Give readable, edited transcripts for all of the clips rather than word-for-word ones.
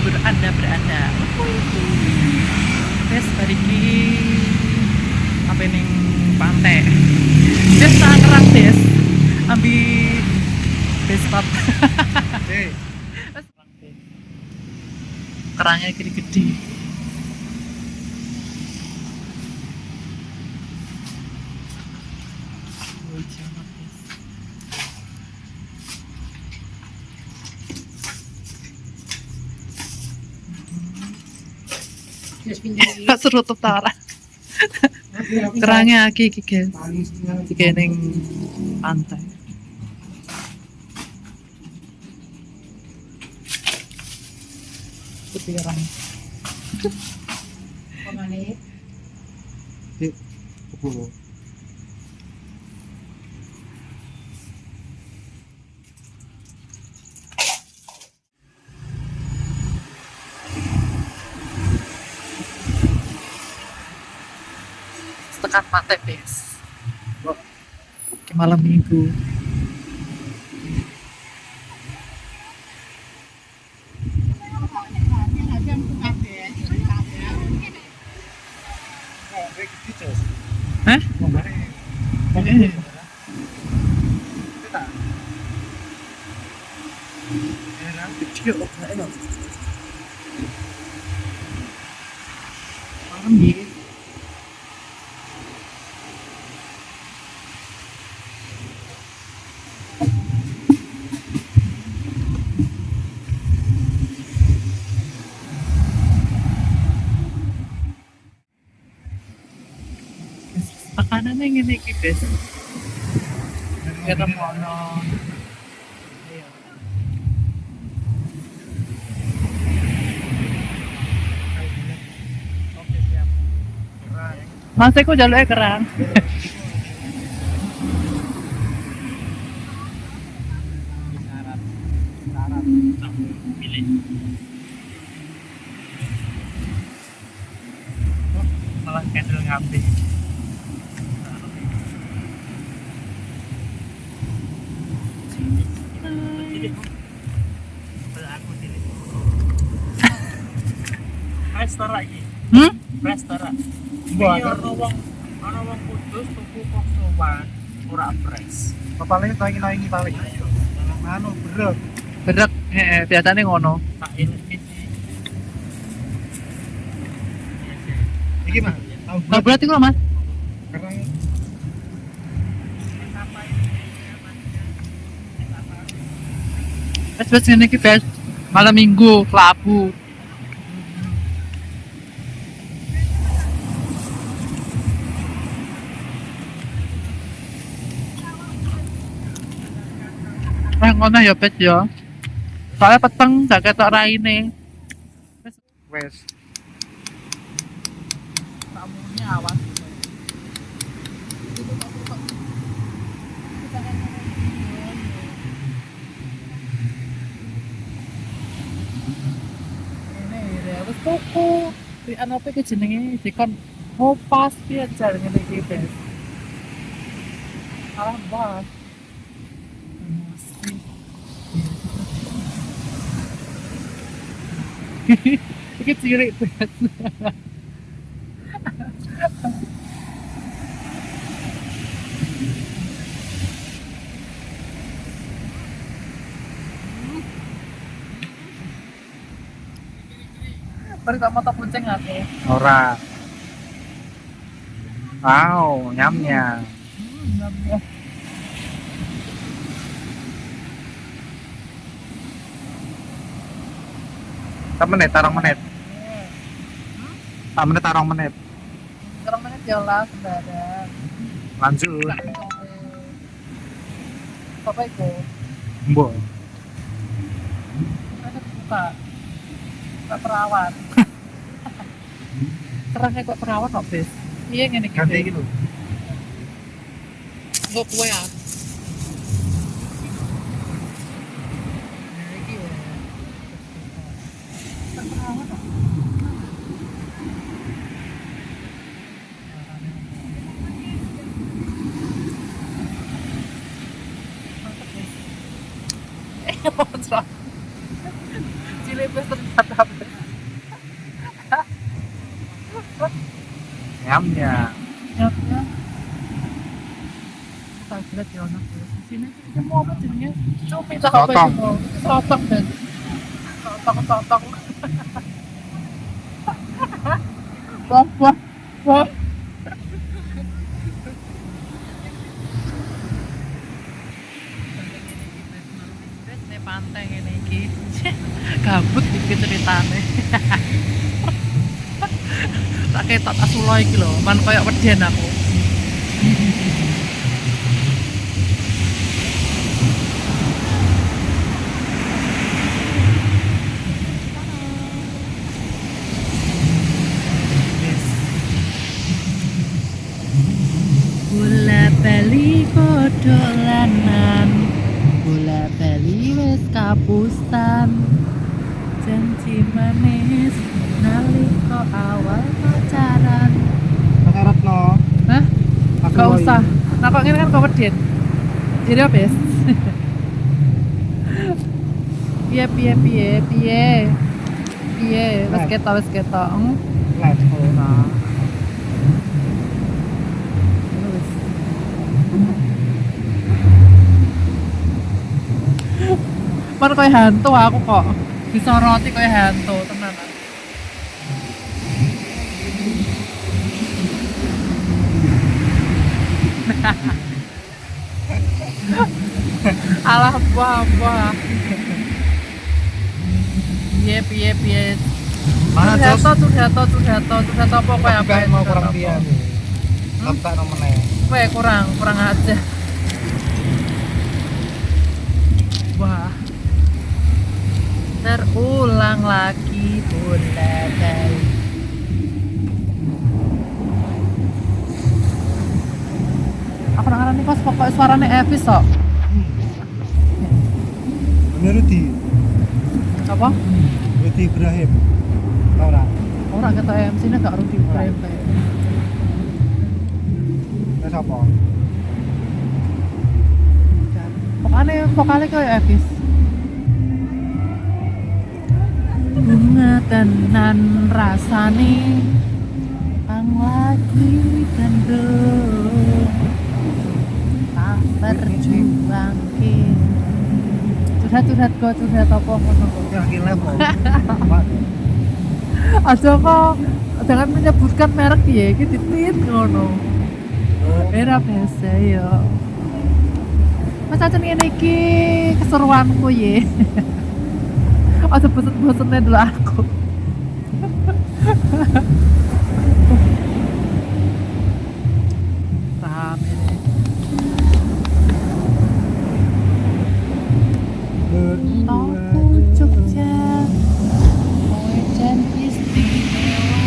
beranda. Wes bariki apa ning pantai. Des Tangerang des. Ambi Bespat. Kerangnya gede-gede. Seru tuh tara. Kerangnya aki guys. Iki ning pantai. Putih kerang. Pemane? Tekan pantai guys. Ke malam minggu. Hah? Malam di makanannya ngene iki, Bes. Kita mono. Iya. Oke, siap. Mas aku jaluke kerang. Malah candle ngapi. Restoran iki. Restoran. Wah, Ana wong kudus tuku kok sowan ora pres. Paling naik paling. Anu berat. bedek, biasanya ngono. Tak ini Iki mah. Kalau berat itu Mas. Kerang Wes ngene iki, Bes. Malam Minggu, kelabu. Ngono ya, Bes ya. Soalnya peteng gak ketok raine. wes. Tamunya awas. Wis tuku di anu apa iki jenenge dikon ngopas piye jar ngene iki Bes. Salah bas. Iki cilik Bes. Bari tak mata kucing aku. Ora. Wow, nyamnya. Tak menit, tarong menit. Tak menit, tarong menit. Sekarang mana jelas ada. Lanjut. Apa itu? Mbok. Ada buka. Buka perawat. Terangnya kok perawat kok, Bes? Iya ngene iki. Ganti iki lho. Kok kue ya? Iki ya. Perawat kok. Cilik Bes ternyata Nyamnya. Ya. Tak kira dia ono. Di sini semua apa jenenge? Cumi tak apa Sotong. itu? Sotong dan sotong. Wah. Pantai ngene iki. Gabut iki ceritane. Tak ketok asulo iki lho, man koyo wedhen aku. Bola bali kodolanan, bola bali wis kapusan, janji manis nalika awal pacaran. Pacaran no. Hah? Gak usah. Nah kok ngene kan kok wedhen. Jadi apa ya? Piye. Wis ketok. Let's go. Nah. Wis. Pan koyo hantu aku kok. Disoroti koyo hantu tenan. Alah buah. Piye. Mana Jos? Curhato apa kowe apa? Kan mau kurang dia nih. Sampai nomornya. Kowe kurang aja. Wah. Terulang lagi bola bali. Aku ngarani kos pokok suarane Evis kok. Bener di. Apa? Rudi Ibrahim. Tahu ora? Ora kata MC-ne gak Rudi Ibrahim kayak. Wes apa? Pokoknya vokalnya kayak Evis. Bunga tenan rasane kang lagi gendong tak berjuangke. Curhat apa ngono. Ya gila kok. Aja kok jangan menyebutkan merek ya, iki titit ngono. Era biasa ya. Mas acan ngene iki keseruanku ya. Aja bosen-bosennya dulu aku. Rame deh. Aku Jogja, Moedan istimewa.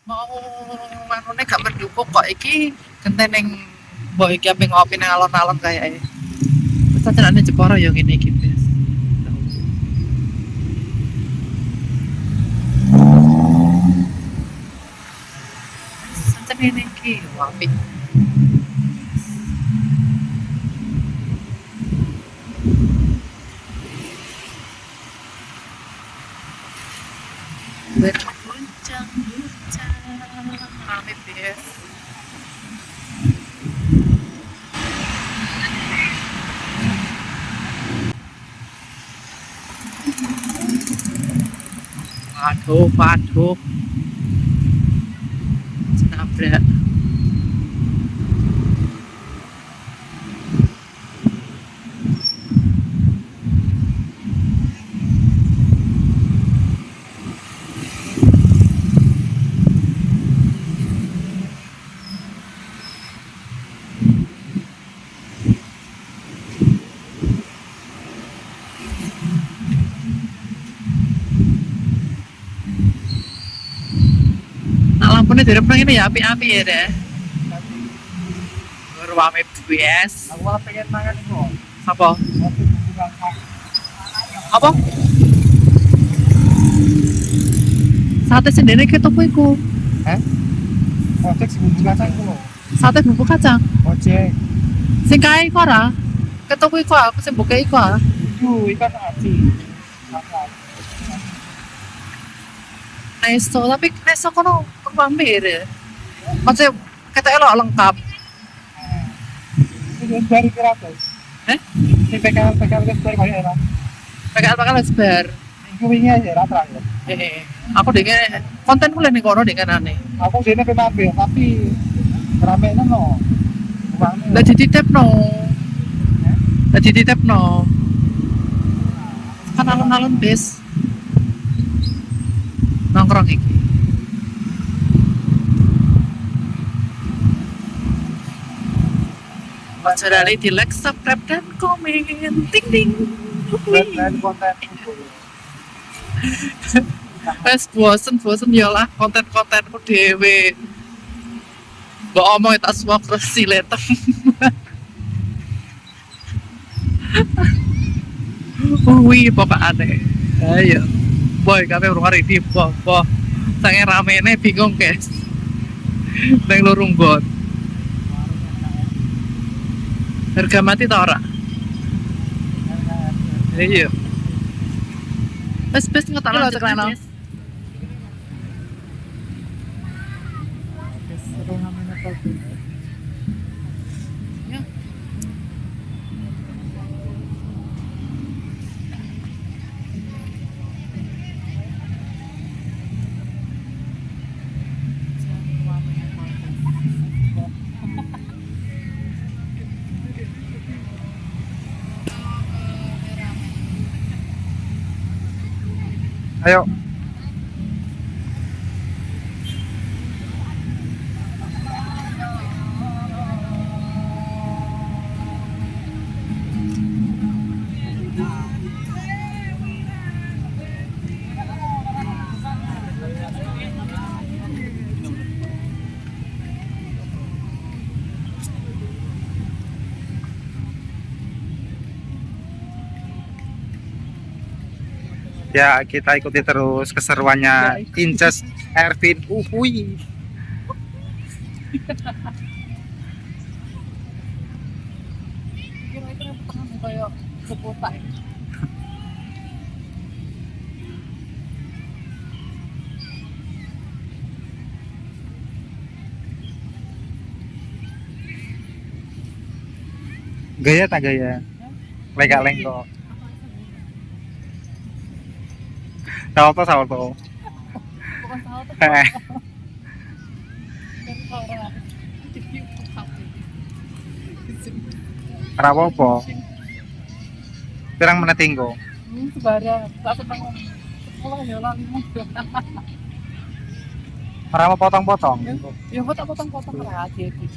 Mau manune gak mendukung kok iki genteneng mbok iki ape ngopi nang alon-alon kayak wis acarane Jepara yo ngene iki wis. Santen ngene iki apik. Berguncang-guncang rame bes. Waduh nabrak. Lampunya dari depan ini ya api-api ya deh. Rame bes. Aku malah pengen mangan kok. Apa? Tapi bukan Apa? Sate sendiri kita apa iku? Ojek sih bumbu kacang itu loh. Sate bumbu kacang. Ojek. Sing kae iku ora? Ketuku iku aku sing buka iku ah. Ikan aci. Neso, tapi Neso kono mampir ya. Maksudnya kata elok lengkap. Ini dari kiratus. Eh? Ini PKL dari banyak era. Pakai sebar. Minggu ini aja rata ya. Aku dengan konten kuliah nih kono dengan aneh. Aku sini mampir tapi rame no. Lah dititip no. Lah dititip no. Kan alun-alun bis. Nongkrong iki. Jangan di like, subscribe, dan komen. Ting ting. Dan konten Wes bosen ya lah konten-kontenku dhewe. Mbok omong tak semua siletem. Wih, pokok aneh. Ayo. Boy, kami urung hari di boh. Sange ramene bingung, guys. Nang lorong gon. Harga mati ta ora? Iya. Wes ngetak lho cekleno. Ya. Ayo. Ya, kita ikuti terus keseruannya Inces Ervin Uhuy. Kira-kira pernah kayak seputar. Gaya tak gaya? Lega lengko. Salto. Bukan salah tuh. Rapopo. Pirang menit tinggo. Sebarang. Tak seneng sekolah ya lah 5. Ora mau potong-potong. Ya kok tak potong-potong ra jadi.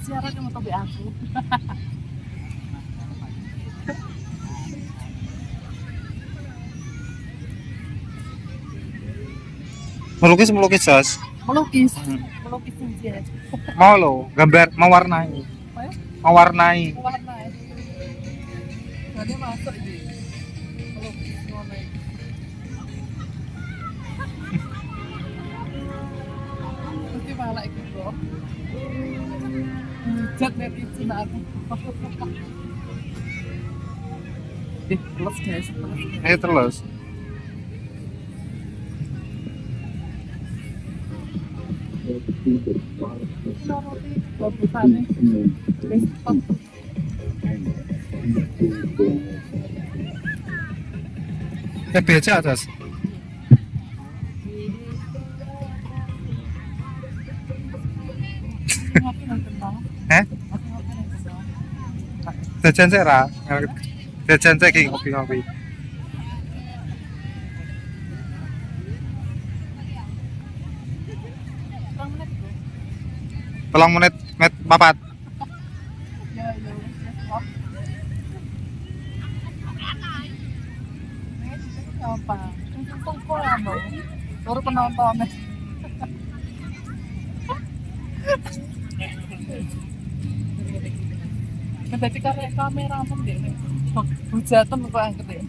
Siaran yang mau aku. Melukis Jas. Melukis aja. Mau lo gambar mewarnai. Apa ya? Mewarnai. Warna ya. Jadi masuk ini. Melukis warna ini. Mesti malah ikut bro. Hujat netizen aku. Terus guys, Terus. roti bagusannya. Stop. Beca Jas. Ngopi nang kenal. Ngopi nang kenal. Jajan sih ra. Jajan sih ki ngopi-ngopi. Tolong menit papat. Ya. Stop. Gampang. Langsung sekolah mau. Baru penontonnya. dadi kameramen deh. Hujatan kok angkat ya.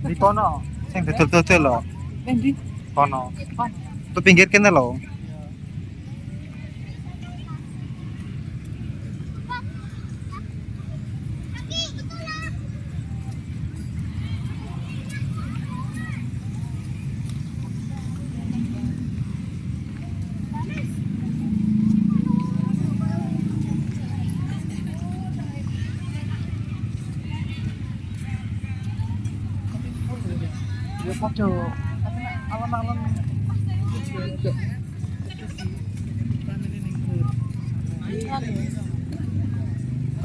Di kono, sing dodol-dodol lho. Ning ndi? Kono. Oh, Tuh pinggir kene lho. ya podo. Tapi nek alon-alon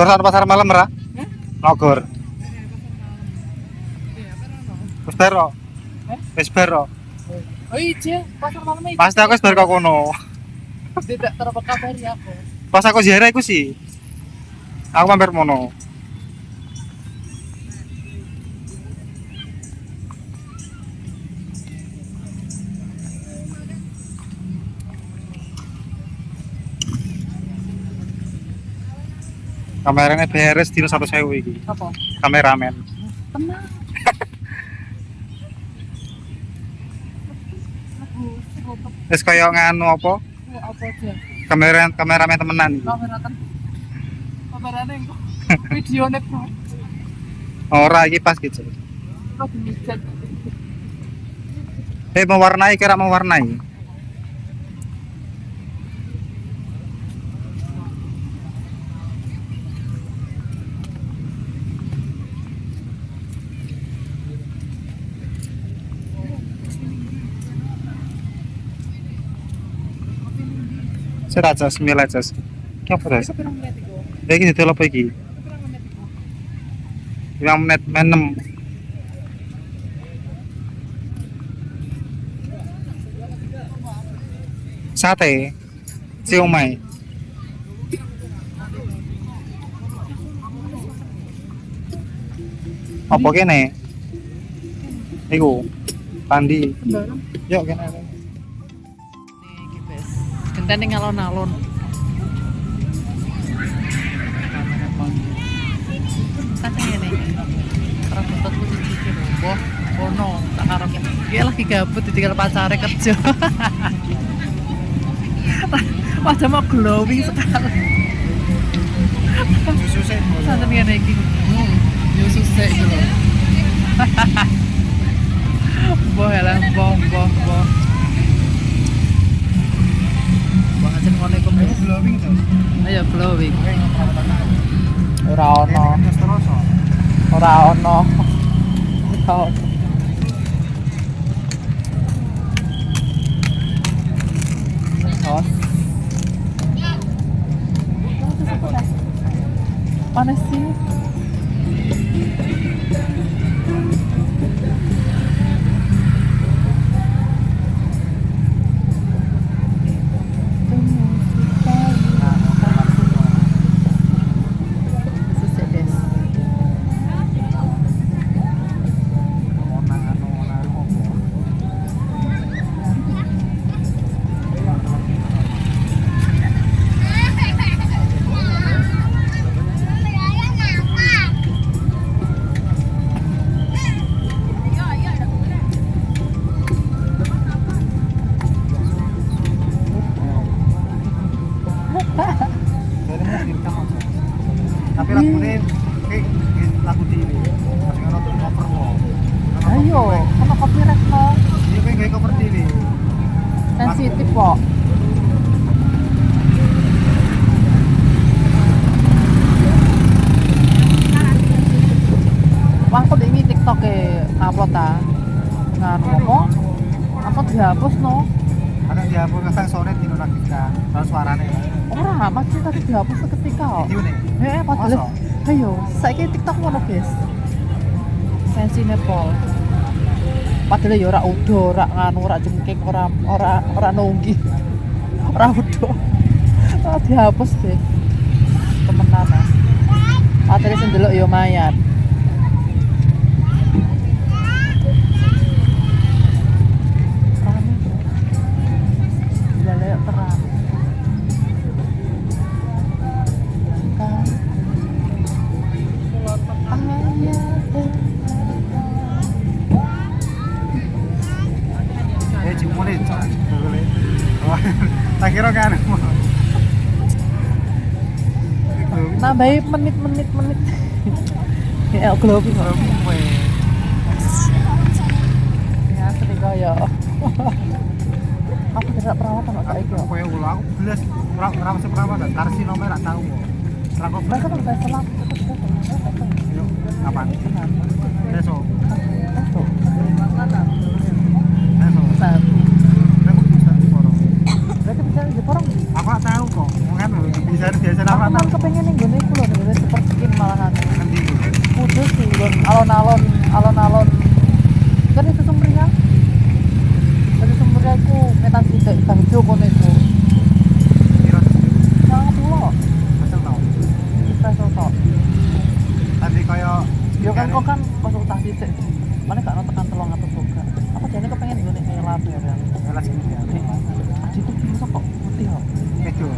Terus pasar malam ra? Nogor. Wis bero. Wis bero. Oh iya, pasar malam iki. Pasti aku wis bar kok kono. Tidak terkabari aku. Pas aku ziarah iku sih. Aku mampir mono. Kameranya beres dino 100.000 iki. Apa? Kameramen. Tenang. Wis kaya nganu apa? Apa aja? Kameramen temenan iki. Kamera kan. Kamerane engko. Videone bro. Ora iki pas gitu. Kok dijat. Mewarnai kira mewarnai. Saya aja, sembilan aja. Ki apa das? Pirang menit iku? Iki didol apa iki? Pirang menit iku? 5 menit menem. Sate. Siomay. Apa kene? Iku. Pandi. Kendaraan. Yuk kene. Nih iki wis. Gentene ngalon-alon. Kacang ngene iki. Ora fotoku iki lho. Boh, ono tak karo dia lagi gabut ditinggal pacare kerja. Wajah mau glowing sekali. Santen ngene iki. Nyusus sik iki lho. Boh lah, boh. Banget ngono iku. Glowing to. Ayo glowing. Ora ono. Ora ono. Tos. Panas sih. Tapi lagune kayak lagu dhewe. Masih ono tuh cover kok. Ayo, ono copyright no. Iya kayak cover dhewe. Sensitif kok. Wah, kok ini TikTok upload ta? Nganu apa? Apa dihapus no? Ada dihapus kasang sore dino kita. Terus suarane. Ora, masih tadi dihapus seketika kok. Video nih. Padahal. Ayo, saiki TikTok ngono, guys. Sensine pol. Padahal ya ora udo, ora nganu, ora jengking, ora nonggi. Ora udo. Ora dihapus deh. Temenan. Padahal sing delok ya mayat. Tak kira kan. Nambahi menit. Ya glowing kok. Ya sedih kaya. Aku tidak perawatan kok saiki kok. Kowe ulah aku belas ora mesti perawatan. Tarsi nomor rak tahu kok. Ora kok Mereka kan udah selap. yo kapan? Besok. Besok. Besok. Besar. Aku bisa di porong. Berarti bisa di porong. Aku gak tahu kok. Kan bisa biasa Aku apa malah kepengen nih gue nih kulo nih super skin malahan. Nanti Kudus sih gon alon-alon. Kan itu Sumbernya. Dari Sumbernya aku metan sidik bang Joko niku. kira Nang pulo. besok tau. Espresso tok. Tadi kaya Yo kan kok kan masuk tas sidik. Mana gak tekan 300 juga. Apa jane kepengen gue nih kayak labu ya. Elas gitu ya. Aji itu bisa kok putih kok. Itu.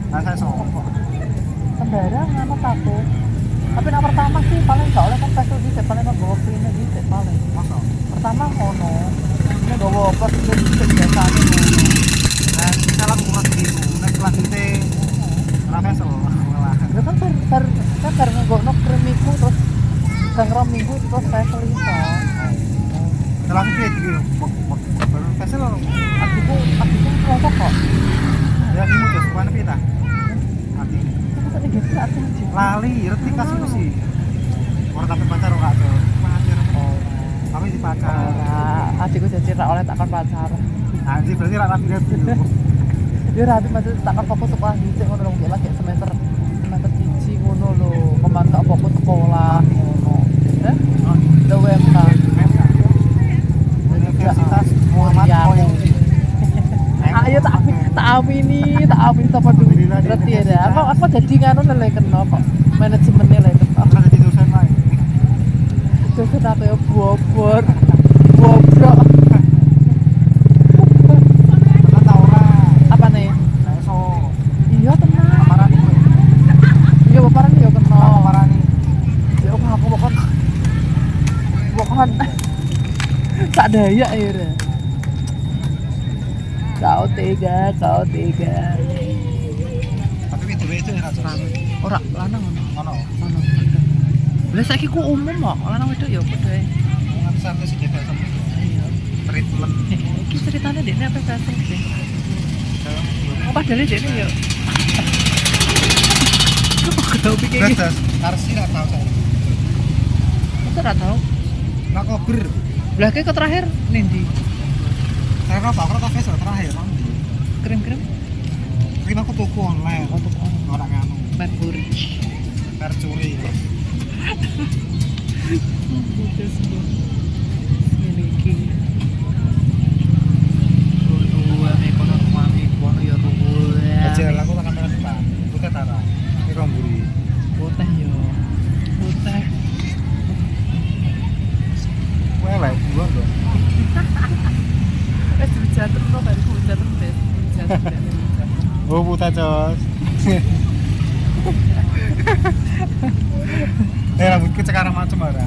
Rasa sok. Sembarangan aku. Tapi yang pertama sih paling gak oleh kan peso dhisik, paling kan bawa printnya dhisik paling. Masa? Pertama ngono. Ini bawa plus dhisik biasane ngono. Dan misalnya aku kurang gitu. Nek selanjutnya rasa sok. Malah. Ya kan bar nggokno kremiku terus gang minggu terus saya selisa. Setelah itu gitu. Baru kasih lo. Adikku kelompok kok. Ya kamu tuh suka pita. Nanti Terus tadi gitu aku aja. lali, reti kasih lu sih. Orang tapi pacar enggak tuh. Pacar. Oh. Tapi di pacar. Ora, adikku jadi ra oleh takon pacar. Anjir berarti rak rapi dulu. Ya rapi masih takon fokus sekolah dhisik ngono lho, nggih lagi semester 1 ngono lho. Kemarin tak fokus sekolah ngono. The WMK. Universitas Muhammad Koyong. Ayo tak amini sama dulu. Berarti ya. Aku jadi nganu lele kena kok. Manajemennya lele kena. Aku jadi dosen lain. Dosen apa ya bobrok. Bobrok. Kita tahu lah. Apa nih? Saya so Iya tenang. kamarani. Iya baparan ya kena. Kamarani. Ya aku pokoknya tak daya ya. Kau tega. Tapi itu ya rame. Ora lanang ngono. Ono. Lanang. Lah saiki ku umum kok, lanang wedok ya padha ae. Ngan sampe sing kita sama. Iya. Treatment. Iki ceritane dekne apa fashion sih? Oh padahal dekne ya. Kau pikir iki. Terus Tarsi enggak tahu saya. Aku ora tau. Nak kober. Lah ke terakhir nendi? Karena apa? Karena kafe terakhir nanti. Krim-krim Krim aku tuku online. untuk Orang nganu. Mercury. Mercury. Ini iki. Dua ekonomi kono ya ruwet. Aja aku tak kamera kita. Buka tara. Ini romburi. Putih yo. Putih. Kowe lek gua dong. Hujan terus lo dari hujan terus deh. Hujan. Oh, buta cos. Rambutku sekarang macam mana?